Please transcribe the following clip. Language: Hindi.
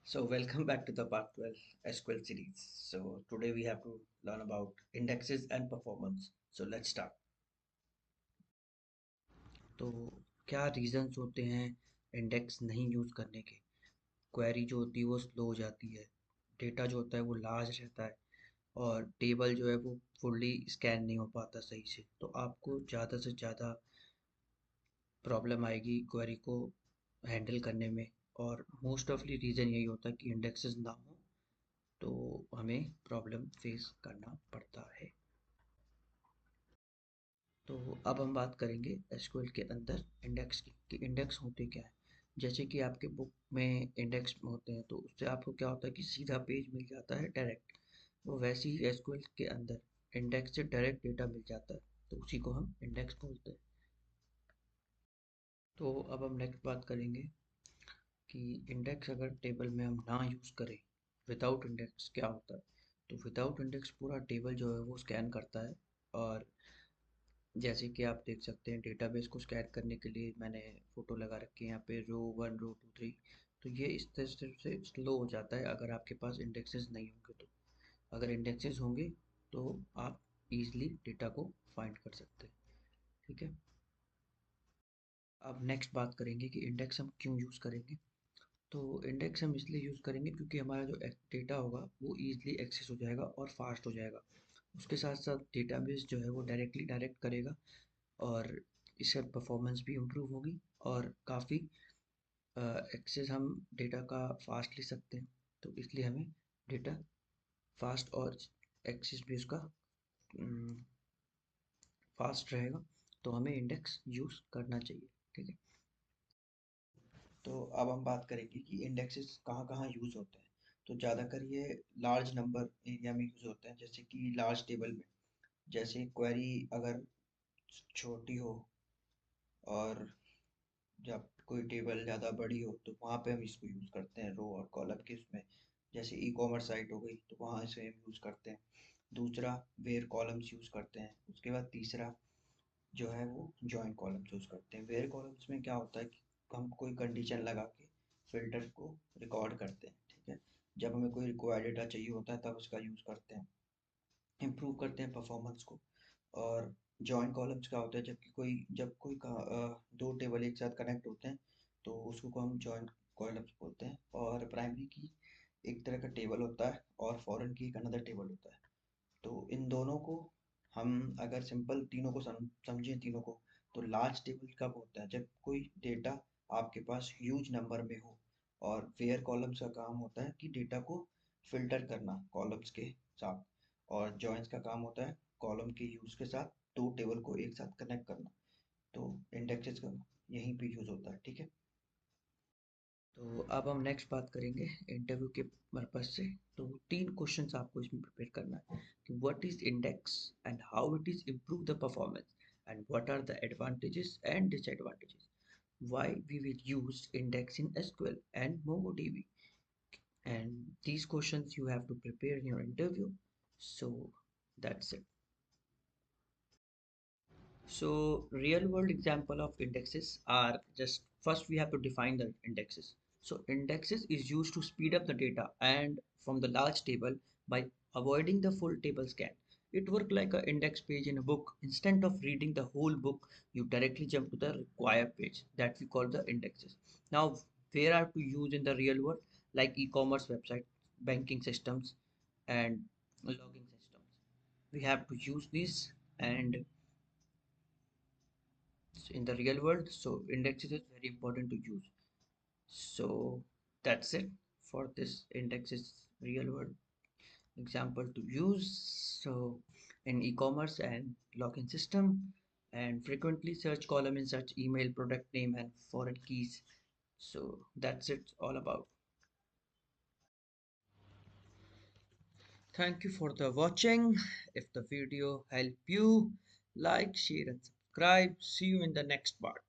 So welcome back to the part 12 SQL series. So today we have to learn about indexes and performance. So let's start. तो क्या रीजंस होते हैं इंडेक्स नहीं यूज़ करने के? क्वेरी जो होती है वो स्लो हो जाती है, डेटा जो होता है वो लार्ज रहता है और टेबल जो है वो फुल्ली स्कैन नहीं हो पाता सही से। तो आपको ज़्यादा से ज़्यादा प्रॉब्लम आएगी क्वेरी को हैंडल करने में। और मोस्ट ऑफली रीज़न यही होता है कि इंडेक्सेस ना हो तो हमें प्रॉब्लम फेस करना पड़ता है। तो अब हम बात करेंगे एसक्यूएल के अंदर इंडेक्स की कि इंडेक्स होते क्या है। जैसे कि आपके बुक में इंडेक्स होते हैं तो उससे आपको क्या होता है कि सीधा पेज मिल जाता है डायरेक्ट। वो वैसे ही एसक्यूएल के अंदर इंडेक्स से डायरेक्ट डेटा मिल जाता है, तो उसी को हम इंडेक्स बोलते हैं। तो अब हम नेक्स्ट बात करेंगे कि इंडेक्स अगर टेबल में हम ना यूज़ करें, विदाउट इंडेक्स क्या होता है। तो विदाउट इंडेक्स पूरा टेबल जो है वो स्कैन करता है। और जैसे कि आप देख सकते हैं डेटाबेस को स्कैन करने के लिए मैंने फ़ोटो लगा रखी है यहाँ पे, रो वन रो टू थ्री। तो ये इस तरह से स्लो हो जाता है अगर आपके पास इंडेक्सेस नहीं होंगे। तो अगर इंडेक्सेस होंगे तो आप इजीली डेटा को फाइंड कर सकते हैं। ठीक है। अब नेक्स्ट बात करेंगे कि इंडेक्स हम क्यों यूज़ करेंगे। तो इंडेक्स हम इसलिए यूज़ करेंगे क्योंकि हमारा जो डेटा होगा वो ईजिली एक्सेस हो जाएगा और फास्ट हो जाएगा। उसके साथ साथ डेटाबेस जो है वो डायरेक्टली डायरेक्ट करेगा और इससे परफॉर्मेंस भी इम्प्रूव होगी और काफ़ी एक्सेस हम डेटा का फास्ट ले सकते हैं। तो इसलिए हमें डेटा फास्ट और एक्सेस भी उसका फास्ट रहेगा, तो हमें इंडेक्स यूज़ करना चाहिए। ठीक है। तो अब हम बात करेंगे कि इंडेक्सेस कहाँ कहाँ यूज़ होते हैं। तो ज़्यादातर ये लार्ज नंबर एरिया में यूज़ होते हैं, जैसे कि लार्ज टेबल में। जैसे क्वेरी अगर छोटी हो और जब कोई टेबल ज़्यादा बड़ी हो तो वहाँ पे हम इसको यूज़ करते हैं रो और कॉलम के उसमें। जैसे ई कॉमर्स साइट हो गई तो वहाँ इसे हम यूज़ करते हैं। दूसरा वेयर कॉलम्स यूज़ करते हैं। उसके बाद तीसरा जो है वो जॉइन कॉलम्स यूज़ करते हैं। वेयर कॉलम्स में क्या होता है कि हम कोई कंडीशन लगा के फिल्टर को रिकॉर्ड करते हैं। ठीक है। जब हमें कोई रिक्वायर्ड डेटा चाहिए होता है तब उसका यूज़ करते हैं, इम्प्रूव करते हैं परफॉर्मेंस को। और जॉइन कॉलम्स क्या होता है, दो टेबल एक साथ कनेक्ट होते हैं तो उसको को हम जॉइन कॉलम्स बोलते हैं। और प्राइमरी की एक तरह का टेबल होता है और फॉरेन की एक अनदर टेबल होता है। तो इन दोनों को हम अगर सिंपल तीनों को समझें तीनों को, तो लार्ज टेबल कब होता है जब कोई डेटा आपके पास ह्यूज नंबर में हो। और वेयर कॉलम्स का काम होता है कि डेटा को फिल्टर करना कॉलम्स के साथ। और जॉइंस का काम होता है कॉलम के यूज के साथ दो टेबल को एक साथ कनेक्ट करना। तो इंडेक्सेस का यहीं पे यूज होता है। ठीक है। तो अब हम नेक्स्ट बात करेंगे इंटरव्यू के पर्पज से। तो तीन क्वेश्चंस आपको इसमें प्रिपेयर करना है कि what is index and how it is improve the performance and what are the advantages and disadvantages, why we will use index in SQL and MongoDB. And these questions you have to prepare in your interview. So that's it. So real world example of indexes are, just first we have to define the indexes. So indexes is used to speed up the data and from the large table by avoiding the full table scan. It works like an index page in a book. Instead of reading the whole book, you directly jump to the required page that we call the indexes. Now, where are to use in the real world, like e-commerce website, banking systems, and logging systems. We have to use these and in the real world, so indexes is very important to use. So that's it for this indexes real world example to use. So in e-commerce and login system and frequently search column in search email, product name and foreign keys. So that's it all about. Thank you for the watching. If the video helped you, like, share and subscribe. See you in the next part.